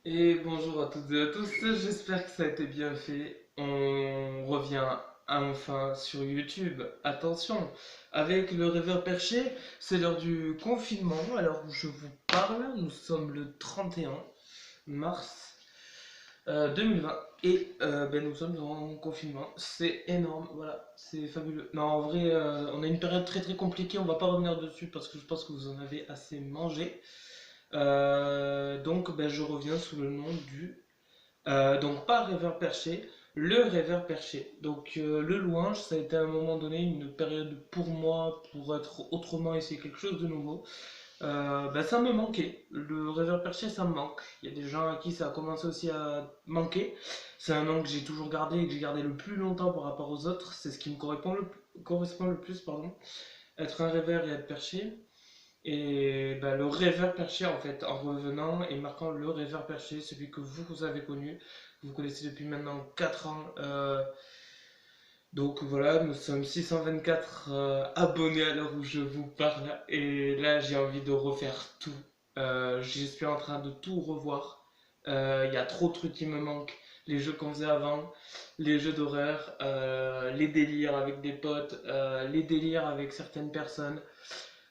Et bonjour à toutes et à tous, j'espère que ça a été bien fait. On revient enfin sur YouTube. Attention, avec le rêveur perché, c'est l'heure du confinement. Alors où je vous parle, nous sommes le 31 mars 2020 et nous sommes en confinement. C'est énorme, voilà, c'est fabuleux. Non, en vrai, on a une période très très compliquée, on va pas revenir dessus parce que je pense que vous en avez assez mangé. Je reviens sous le nom du donc pas rêveur perché, le rêveur perché. Le louange, ça a été à un moment donné une période pour moi, pour être autrement, essayer quelque chose de nouveau. Ça me manquait. Le rêveur perché, ça me manque. Il y a des gens à qui ça a commencé aussi à manquer. C'est un nom que j'ai toujours gardé et que j'ai gardé le plus longtemps par rapport aux autres. C'est ce qui me correspond le plus, pardon. Être un rêveur et être perché. Le rêveur perché, en fait, en revenant et marquant le rêveur perché, celui que vous avez connu, que vous connaissez depuis maintenant 4 ans. Donc voilà, nous sommes 624 abonnés à l'heure où je vous parle. Et là, j'ai envie de refaire tout. Je suis en train de tout revoir. Il y a trop de trucs qui me manquent. Les jeux qu'on faisait avant, les jeux d'horreur, les délires avec des potes, les délires avec certaines personnes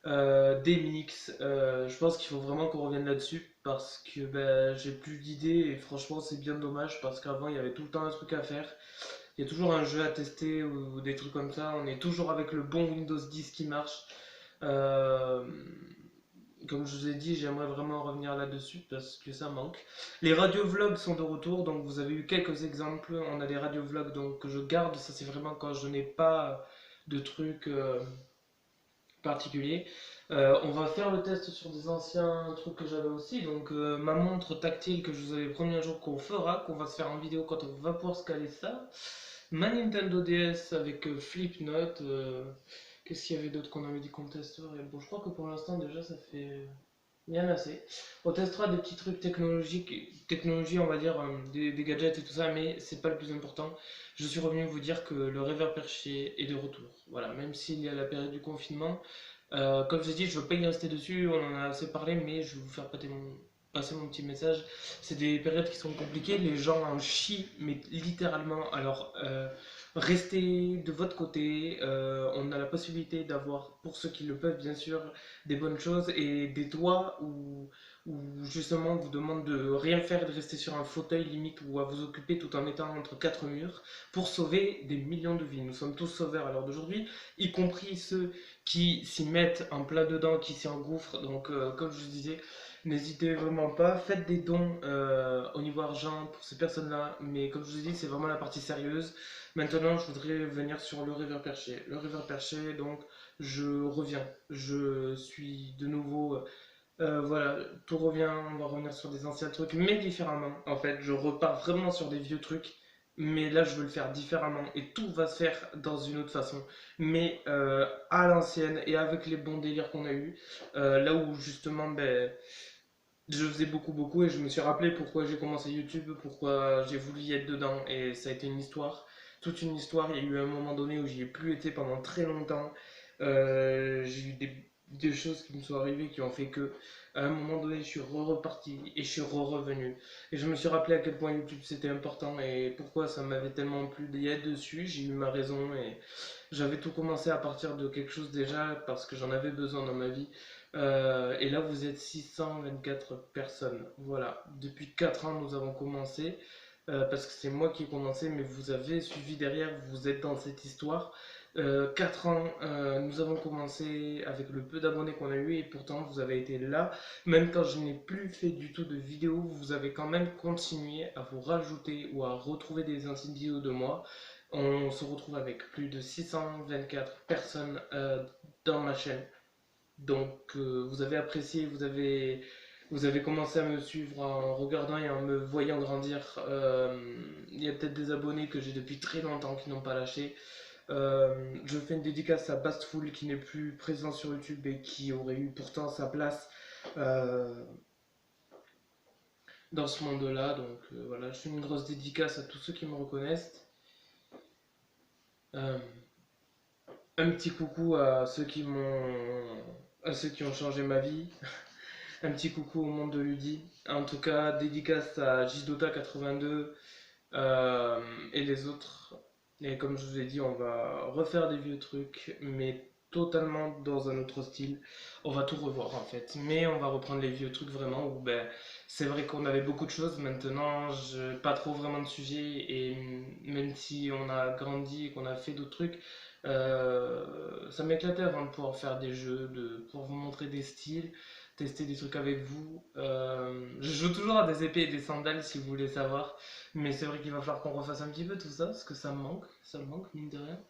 des mix. Je pense qu'il faut vraiment qu'on revienne là-dessus parce que j'ai plus d'idées et franchement c'est bien dommage parce qu'avant il y avait tout le temps un truc à faire. Il y a toujours un jeu à tester ou des trucs comme ça. On est toujours avec le bon Windows 10 qui marche. Euh, Comme je vous ai dit, j'aimerais vraiment revenir là-dessus parce que ça manque. Les radiovlogs sont de retour, donc vous avez eu quelques exemples. On a des radiovlogs donc, que je garde, ça c'est vraiment quand je n'ai pas de trucs particulier. On va faire le test sur des anciens trucs que j'avais aussi. Ma montre tactile que je vous avais promis un jour qu'on fera, qu'on va se faire en vidéo quand on va pouvoir se caler ça. Ma Nintendo DS avec Flipnote. Qu'est-ce qu'il y avait d'autre qu'on avait dit qu'on testerait? Bon, je crois que pour l'instant, déjà, ça fait bien assez. On testera des petits trucs technologiques, technologie, on va dire, des gadgets et tout ça, mais c'est pas le plus important. Je suis revenu vous dire que le rêveur perché est de retour. Voilà, même s'il y a la période du confinement. Comme je l'ai dit, je ne veux pas y rester dessus, on en a assez parlé, mais je vais vous faire passer mon petit message. C'est des périodes qui sont compliquées, les gens en chient, mais littéralement. Alors, restez de votre côté. On a la possibilité d'avoir, pour ceux qui le peuvent, bien sûr, des bonnes choses et des toits où justement on vous demande de rien faire et de rester sur un fauteuil limite ou à vous occuper tout en étant entre quatre murs pour sauver des millions de vies. Nous sommes tous sauveurs à l'heure d'aujourd'hui, y compris ceux qui s'y mettent en plein dedans, qui s'y engouffrent. Comme je vous disais, n'hésitez vraiment pas. Faites des dons au niveau argent pour ces personnes-là. Mais comme je vous dis, c'est vraiment la partie sérieuse. Maintenant, je voudrais venir sur le rêveur perché. Le rêveur perché, donc, je reviens. Je suis de nouveau. Voilà, tout revient. On va revenir sur des anciens trucs, mais différemment. En fait, je repars vraiment sur des vieux trucs. Mais là, je veux le faire différemment et tout va se faire dans une autre façon. Mais à l'ancienne et avec les bons délires qu'on a eu. Là où justement, je faisais beaucoup et je me suis rappelé pourquoi j'ai commencé YouTube, pourquoi j'ai voulu y être dedans. Et ça a été une histoire, toute une histoire. Il y a eu un moment donné où j'y ai plus été pendant très longtemps. J'ai eu des choses qui me sont arrivées qui ont fait que à un moment donné je suis reparti et je suis revenu et je me suis rappelé à quel point YouTube c'était important et pourquoi ça m'avait tellement plu d'y être dessus. J'ai eu ma raison et j'avais tout commencé à partir de quelque chose déjà parce que j'en avais besoin dans ma vie. Et là, vous êtes 624 personnes. Voilà, depuis 4 ans, nous avons commencé. Parce que c'est moi qui ai commencé, mais vous avez suivi derrière, vous êtes dans cette histoire. 4 ans, nous avons commencé avec le peu d'abonnés qu'on a eu et pourtant vous avez été là. Même quand je n'ai plus fait du tout de vidéos, vous avez quand même continué à vous rajouter ou à retrouver des anciennes vidéos de moi. On se retrouve avec plus de 624 personnes dans ma chaîne. Vous avez apprécié, vous avez commencé à me suivre en regardant et en me voyant grandir. Il y a peut-être des abonnés que j'ai depuis très longtemps qui n'ont pas lâché. Je fais une dédicace à Bastful qui n'est plus présent sur YouTube et qui aurait eu pourtant sa place euh, dans ce monde-là. Voilà, je fais une grosse dédicace à tous ceux qui me reconnaissent. Euh, un petit coucou à ceux qui ont changé ma vie. un petit coucou au monde de Ludi. En tout cas, dédicace à Jdota82 et les autres. Et comme je vous ai dit, on va refaire des vieux trucs, mais totalement dans un autre style. On va tout revoir en fait, mais on va reprendre les vieux trucs vraiment où ben, c'est vrai qu'on avait beaucoup de choses. Maintenant, pas trop vraiment de sujets, et même si on a grandi et qu'on a fait d'autres trucs, ça m'éclatait avant de pouvoir faire des jeux, de pouvoir vous montrer des styles, tester des trucs avec vous. Je joue toujours à des épées et des sandales si vous voulez savoir. Mais c'est vrai qu'il va falloir qu'on refasse un petit peu tout ça, parce que ça me manque, mine de rien.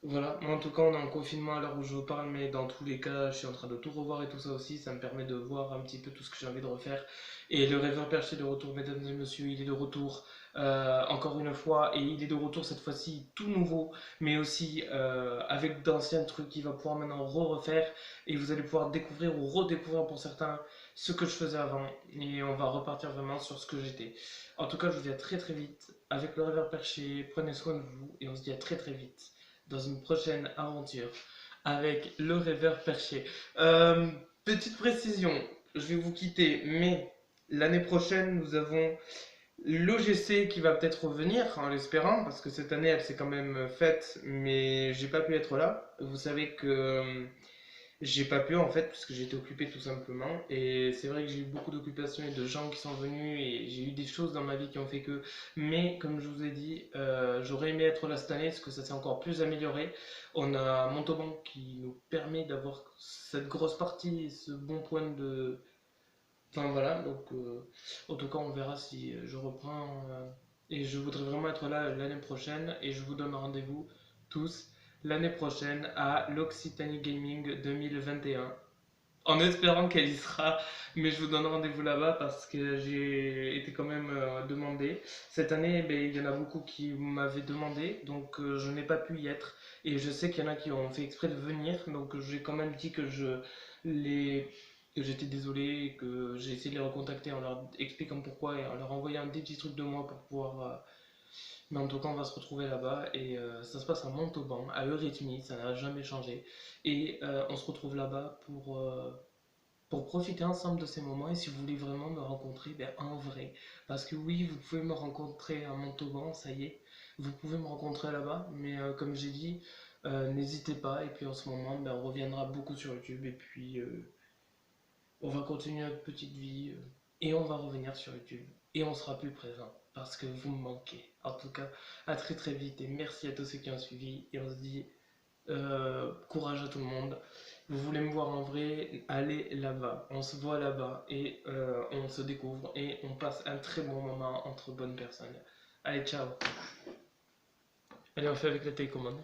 Voilà, moi en tout cas on est en confinement à l'heure où je vous parle, mais dans tous les cas je suis en train de tout revoir et tout ça aussi, ça me permet de voir un petit peu tout ce que j'ai envie de refaire. Et le rêveur perché est de retour, mesdames et messieurs, il est de retour encore une fois, et il est de retour cette fois-ci tout nouveau, mais aussi avec d'anciens trucs qu'il va pouvoir maintenant refaire, et vous allez pouvoir découvrir ou redécouvrir pour certains ce que je faisais avant, et on va repartir vraiment sur ce que j'étais. En tout cas, je vous dis à très très vite avec le rêveur perché, prenez soin de vous, et on se dit à très très vite dans une prochaine aventure avec le rêveur perché. Euh, Petite précision, je vais vous quitter, mais l'année prochaine, nous avons l'OGC qui va peut-être revenir, en l'espérant, parce que cette année, elle s'est quand même faite, mais j'ai pas pu être là. Vous savez que j'ai pas pu en fait, parce que j'étais occupé tout simplement. Et c'est vrai que j'ai eu beaucoup d'occupations et de gens qui sont venus, et j'ai eu des choses dans ma vie qui ont fait que. Mais comme je vous ai dit, j'aurais aimé être là cette année, parce que ça s'est encore plus amélioré. On a Montauban qui nous permet d'avoir cette grosse partie, ce bon point de. Enfin voilà, donc en tout cas on verra si je reprends. Et je voudrais vraiment être là l'année prochaine, et je vous donne rendez-vous tous l'année prochaine à l'Occitanie Gaming 2021. En espérant qu'elle y sera, mais je vous donne rendez-vous là-bas parce que j'ai été quand même demandé. Cette année, ben, il y en a beaucoup qui m'avaient demandé, donc je n'ai pas pu y être. Et je sais qu'il y en a qui ont fait exprès de venir, donc j'ai quand même dit les... que j'étais désolé, et que j'ai essayé de les recontacter en leur expliquant pourquoi et en leur envoyant des petits trucs de moi pour pouvoir mais en tout cas, on va se retrouver là-bas, et ça se passe à Montauban, à Eurythmy, ça n'a jamais changé. Et on se retrouve là-bas pour profiter ensemble de ces moments. Et si vous voulez vraiment me rencontrer, ben, en vrai, parce que oui, vous pouvez me rencontrer à Montauban, ça y est, vous pouvez me rencontrer là-bas, mais comme j'ai dit, n'hésitez pas. Et puis en ce moment, ben, on reviendra beaucoup sur YouTube, et puis on va continuer notre petite vie, et on va revenir sur YouTube, et on sera plus présent parce que vous me manquez. En tout cas, à très très vite, et merci à tous ceux qui ont suivi, et on se dit courage à tout le monde. Vous voulez me voir en vrai, allez là-bas, on se voit là-bas, et on se découvre, et on passe un très bon moment entre bonnes personnes. Allez, ciao. Allez, on fait avec la télécommande.